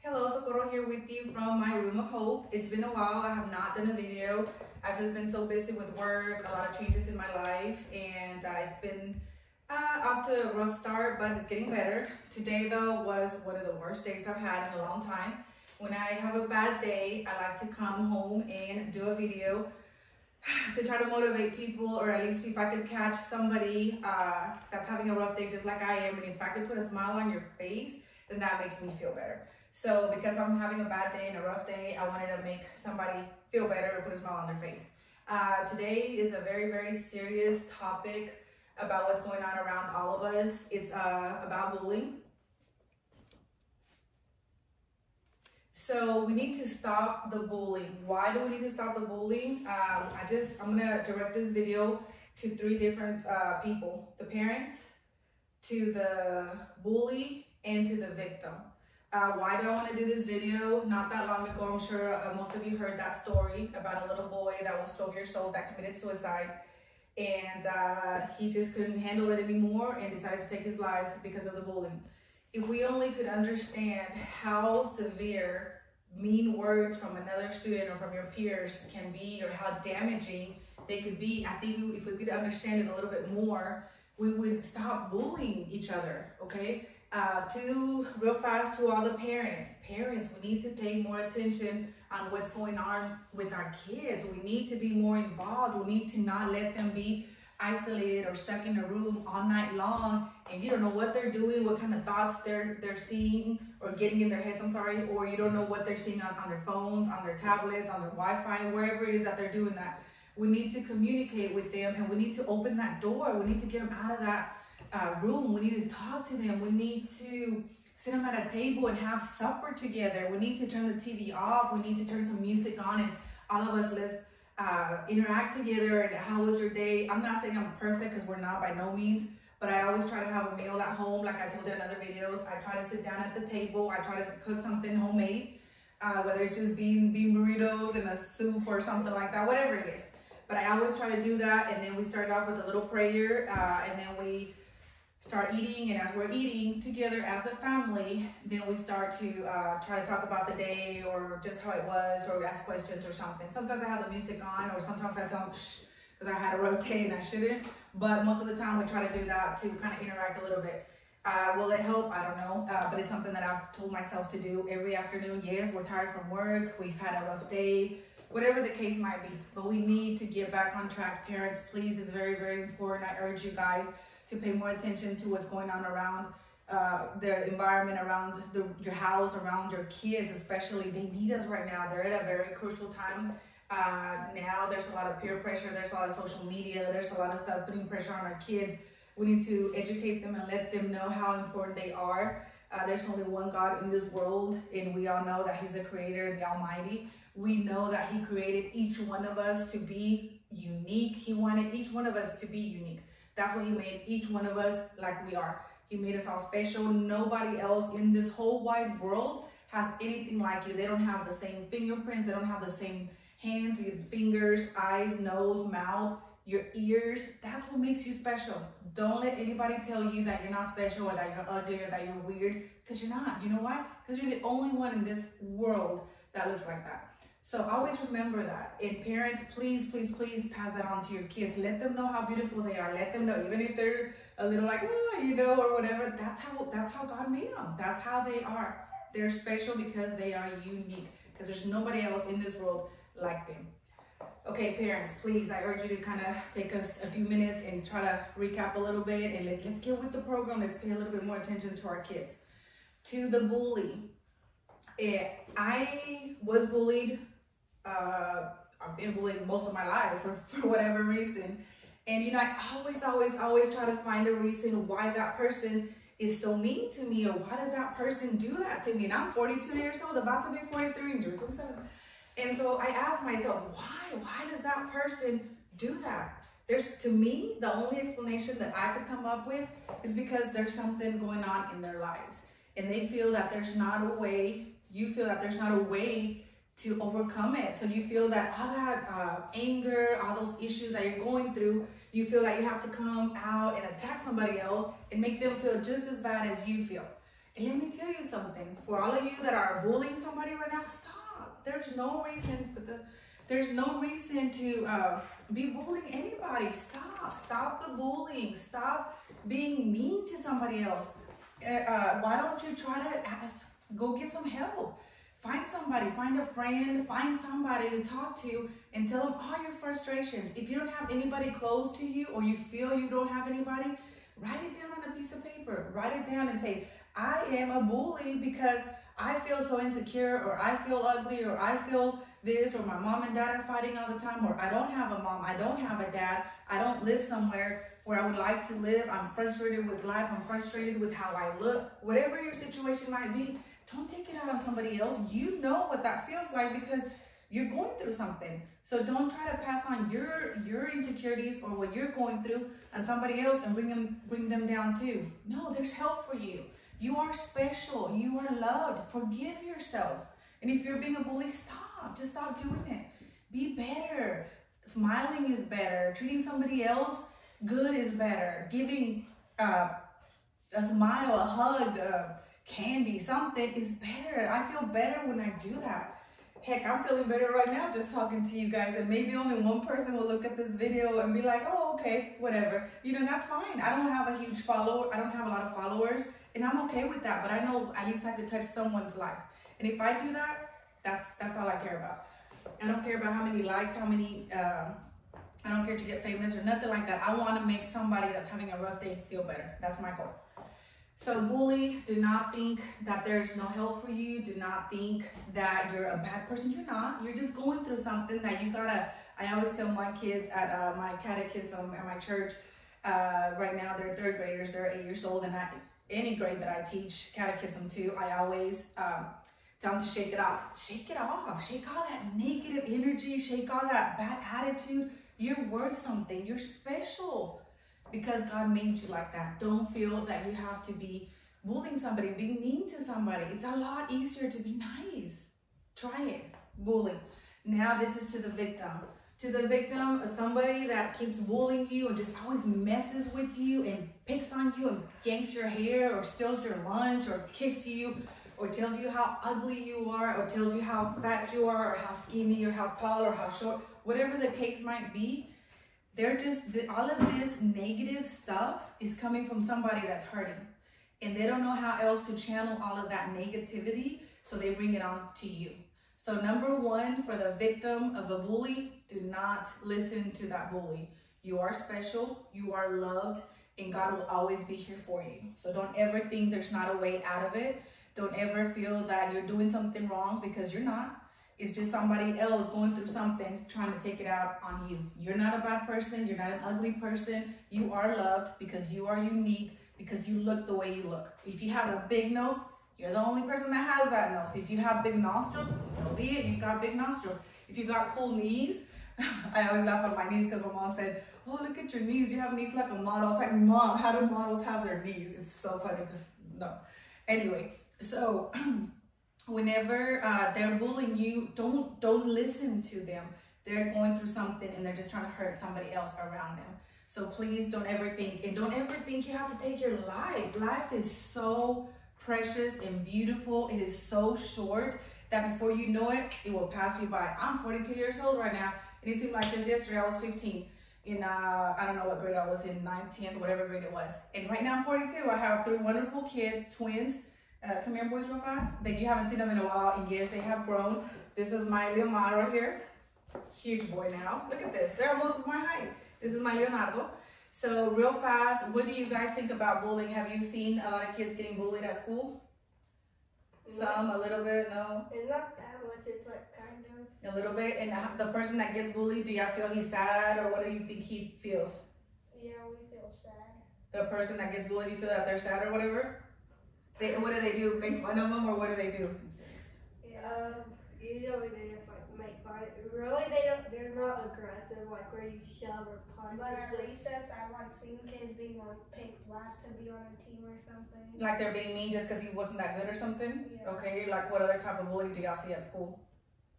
Hello, Socorro here with you from my room of hope. It's been a while. I have not done a video. I've just been so busy with work, a lot of changes in my life, and it's been off to a rough start, but it's getting better. Today, though, was one of the worst days I've had in a long time. When I have a bad day, I like to come home and do a video to try to motivate people, or at least if I could catch somebody that's having a rough day just like I am, and if I could put a smile on your face, then that makes me feel better. So because I'm having a bad day and a rough day, I wanted to make somebody feel better or put a smile on their face. Today is a very, very serious topic about what's going on around all of us. It's about bullying. So we need to stop the bullying. Why do we need to stop the bullying? I'm gonna direct this video to three different people: the parents, to the bully, and to the victim. Why do I want to do this video? Not that long ago, I'm sure most of you heard that story about a little boy that was 12 years old that committed suicide, and he just couldn't handle it anymore and decided to take his life because of the bullying. If we only could understand how severe mean words from another student or from your peers can be, or how damaging they could be, I think if we could understand it a little bit more, we would stop bullying each other, okay? Real fast to all the parents, we need to pay more attention on what's going on with our kids. We need to be more involved. We need to not let them be isolated or stuck in a room all night long, and you don't know what they're doing, what kind of thoughts they're seeing or getting in their heads, or you don't know what they're seeing on their phones, on their tablets, on their Wi-Fi, wherever it is that they're doing that. We need to communicate with them, and we need to open that door. We need to get them out of that room. We need to talk to them. We need to sit them at a table and have supper together. We need to turn the TV off. We need to turn some music on, and all of us, let's interact together. And how was your day? I'm not saying I'm perfect, because we're not, by no means, but I always try to have a meal at home. Like I told you in other videos, I try to sit down at the table. I try to cook something homemade, whether it's just bean burritos and a soup or something like that, whatever it is. But I always try to do that, and then we start off with a little prayer, and then we start eating, and as we're eating together as a family, then we start to try to talk about the day, or just how it was, or ask questions or something. Sometimes I have the music on, or sometimes I tell them shh, because I had a rough day and I shouldn't. But most of the time we try to do that to kind of interact a little bit. Will it help? I don't know, but it's something that I've told myself to do every afternoon. Yes, we're tired from work, we've had a rough day, whatever the case might be, but we need to get back on track. Parents, please, it's very, very important. I urge you guys to pay more attention to what's going on around the environment, around your house, around your kids especially. They need us right now. They're at a very crucial time. Now there's a lot of peer pressure, there's a lot of social media, there's a lot of stuff putting pressure on our kids. We need to educate them and let them know how important they are. There's only one God in this world, and we all know that He's the Creator and the Almighty. We know that He created each one of us to be unique. He wanted each one of us to be unique. That's why He made each one of us like we are. He made us all special. Nobody else in this whole wide world has anything like you. They don't have the same fingerprints. They don't have the same hands, your fingers, eyes, nose, mouth, your ears. That's what makes you special. Don't let anybody tell you that you're not special, or that you're ugly, or that you're weird, because you're not. You know why? Because you're the only one in this world that looks like that. So always remember that. And parents, please, please, please pass that on to your kids. Let them know how beautiful they are. Let them know, even if they're a little like, oh, you know, or whatever, that's how God made them. That's how they are. They're special because they are unique, because there's nobody else in this world like them. Okay, parents, please, I urge you to kind of take us a few minutes and try to recap a little bit, and let's get with the program. Let's pay a little bit more attention to our kids. To the bully. I was bullied. I've been bullied most of my life for whatever reason. And, you know, I always try to find a reason why that person is so mean to me, or why does that person do that to me? And I'm 42 years old, about to be 43 in June 27. And so I ask myself, why does that person do that? To me, the only explanation that I could come up with is because there's something going on in their lives. And they feel that there's not a way, you feel that there's not a way to overcome it. So you feel that all that anger, all those issues that you're going through, you feel that you have to come out and attack somebody else and make them feel just as bad as you feel. And let me tell you something. For all of you that are bullying somebody right now, stop. There's no reason to be bullying anybody. Stop the bullying. Stop being mean to somebody else. Why don't you try to go get some help? Find somebody, find a friend, find somebody to talk to and tell them all your frustrations. If you don't have anybody close to you or you feel you don't have anybody, write it down on a piece of paper. Write it down and say, I am a bully because I feel so insecure, or I feel ugly, or I feel this, or my mom and dad are fighting all the time, or I don't have a mom, I don't have a dad, I don't live somewhere where I would like to live, I'm frustrated with life, I'm frustrated with how I look. Whatever your situation might be, don't take it out on somebody else. You know what that feels like because you're going through something. So don't try to pass on your insecurities or what you're going through on somebody else and bring them down too. No, there's help for you. You are special. You are loved. Forgive yourself. And if you're being a bully, stop. Just stop doing it. Be better. Smiling is better. Treating somebody else good is better. Giving a smile, a hug, candy, something is better. I feel better when I do that. Heck, I'm feeling better right now just talking to you guys, and maybe only one person will look at this video and be like, oh, okay, whatever. You know, that's fine. I don't have a huge follower. I don't have a lot of followers, and I'm okay with that, but I know at least I could touch someone's life. And if I do that, that's all I care about. I don't care about how many likes, I don't care to get famous or nothing like that. I want to make somebody that's having a rough day feel better. That's my goal. So bully, do not think that there's no help for you. Do not think that you're a bad person. You're not. You're just going through something that you gotta, I always tell my kids at my catechism at my church, right now they're third graders, they're 8 years old, and any grade that I teach catechism to, I always tell them to shake it off. Shake it off. Shake all that negative energy. Shake all that bad attitude. You're worth something. You're special. Because God made you like that. Don't feel that you have to be bullying somebody, being mean to somebody. It's a lot easier to be nice. Try it. Bullying. Now this is to the victim. To the victim of somebody that keeps bullying you and just always messes with you and picks on you and yanks your hair or steals your lunch or kicks you or tells you how ugly you are or tells you how fat you are or how skinny or how tall or how short, whatever the case might be. They're just, all of this negative stuff is coming from somebody that's hurting. And they don't know how else to channel all of that negativity, so they bring it on to you. So number one, for the victim of a bully, do not listen to that bully. You are special, you are loved, and God will always be here for you. So don't ever think there's not a way out of it. Don't ever feel that you're doing something wrong, because you're not. It's just somebody else going through something, trying to take it out on you. You're not a bad person. You're not an ugly person. You are loved because you are unique, because you look the way you look. If you have a big nose, you're the only person that has that nose. If you have big nostrils, so be it. You got big nostrils. If you got cool knees, I always laugh at my knees because my mom said, oh, look at your knees. You have knees like a model. I was like, Mom, how do models have their knees? It's so funny because, no. Anyway, so... whenever they're bullying you, don't listen to them. They're going through something and they're just trying to hurt somebody else around them. So please don't ever think, and don't ever think you have to take your life. Life is so precious and beautiful. It is so short that before you know it, it will pass you by. I'm 42 years old right now, and it seemed like just yesterday I was 15. In, I don't know what grade I was in, 9th, 10th, whatever grade it was. And right now I'm 42. I have 3 wonderful kids, twins. Come here, boys, real fast. That you haven't seen them in a while, and yes, they have grown. This is my Leonardo right here. Huge boy now. Look at this. They're almost my height. This is my Leonardo. So real fast, what do you guys think about bullying? Have you seen a lot of kids getting bullied at school? Some, a little bit, no? It's not that much, it's like kind of. A little bit. And the person that gets bullied, do y'all feel he's sad, or what do you think he feels? Yeah, we feel sad. The person that gets bullied, you feel that they're sad or whatever? What do they do? Make fun of them, or what do they do? Yeah, usually they just like make fun. Really, they're not aggressive, like where you shove or punch. But at recess, I've like seen kids being like picked last to be on a team or something. Like they're being mean just because he wasn't that good or something? Yeah. Okay, like what other type of bullying do y'all see at school?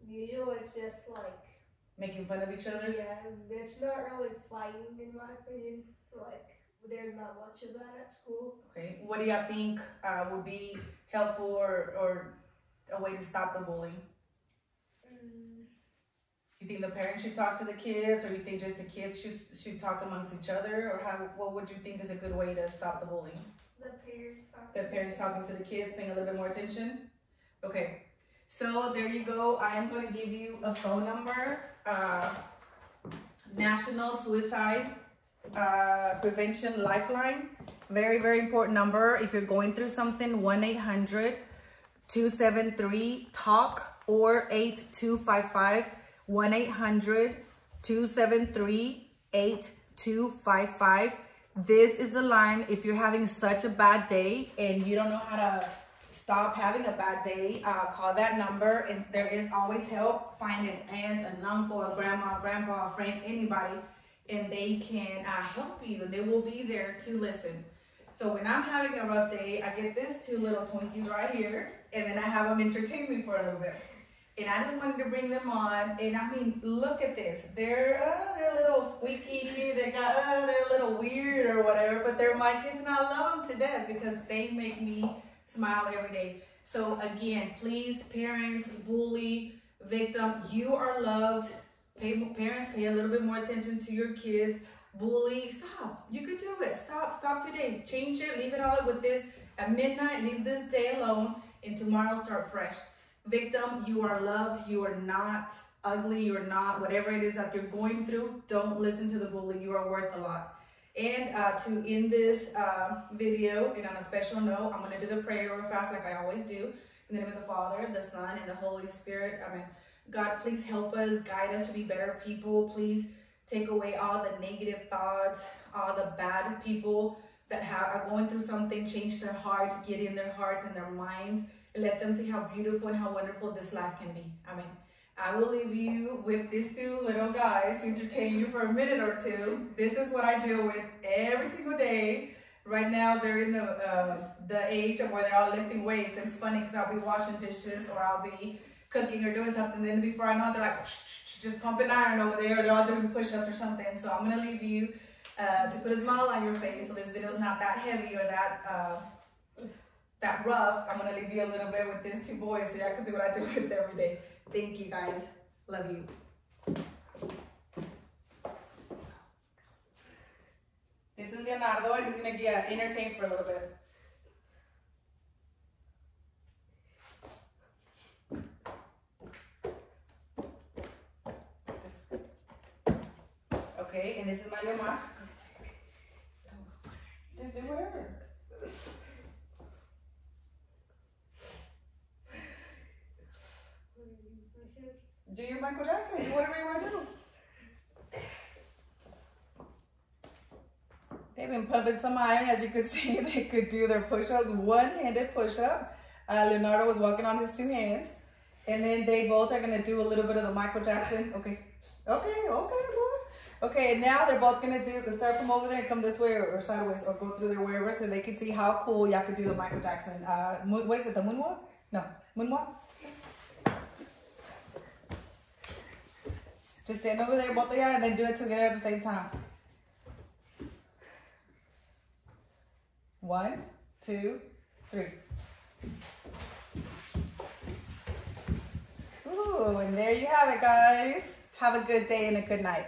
Usually it's just like making fun of each other? Yeah, it's not really fighting in my opinion. Like there's not much of that at school. Okay, what do y'all think would be helpful or a way to stop the bullying? You think the parents should talk to the kids, or you think just the kids should talk amongst each other, or what would you think is a good way to stop the bullying? The parents talking to the kids, paying a little bit more attention? Okay, so there you go. I am going to give you a phone number, National Suicide Prevention Lifeline. Very, very important number. If you're going through something, 1-800-273-TALK or 8255. 1-800-273-8255. This is the line if you're having such a bad day and you don't know how to stop having a bad day. Call that number, and there is always help. Find an aunt, an uncle, a grandma, grandpa, a friend, anybody, and they can help you. They will be there to listen. So when I'm having a rough day, I get these two little Twinkies right here, and then I have them entertain me for a little bit. And I just wanted to bring them on. And I mean, look at this. They're a little squeaky. They're a little weird or whatever, but they're my kids and I love them to death because they make me smile every day. So again, please, parents, bully, victim, you are loved. Parents, pay a little bit more attention to your kids. Bully, stop. You could do it. Stop today. Change it. Leave it all with this at midnight. Leave this day alone, and tomorrow start fresh. Victim, you are loved. You are not ugly. You are not whatever it is that you're going through. Don't listen to the bully. You are worth a lot. And to end this video, and on a special note, I'm going to do the prayer real fast like I always do. In the name of the Father, the Son, and the Holy Spirit. Amen. God, please help us, guide us to be better people. Please take away all the negative thoughts, all the bad people that are going through something. Change their hearts, get in their hearts and their minds, and let them see how beautiful and how wonderful this life can be. Amen. I will leave you with these two little guys to entertain you for a minute or two. This is what I deal with every single day. Right now, they're in the age of where they're all lifting weights. And it's funny because I'll be washing dishes or I'll be cooking or doing something. Then before I know it, they're like, just pumping iron over there. They're all doing push-ups or something. So I'm going to leave you to put a smile on your face. So this video is not that heavy or that rough. I'm going to leave you a little bit with these two boys so y'all can see what I do with every day. Thank you, guys. Love you. This is Leonardo, and he's going to get entertained for a little bit. Okay, and this is my Yoma. Just do whatever. Do your Michael Jackson. Do whatever you want to do. They've been pumping some iron. As you could see, they could do their push-ups, one-handed push-up. Leonardo was walking on his two hands. And then they both are going to do a little bit of the Michael Jackson. Okay, boy. Okay, and now they're both going to start from over there and come this way or sideways or go through there wherever so they can see how cool y'all could do the Michael Jackson. What is it, the moonwalk? No, moonwalk? Just stand over there, both of y'all, and then do it together at the same time. 1, 2, 3. Ooh, and there you have it, guys. Have a good day and a good night.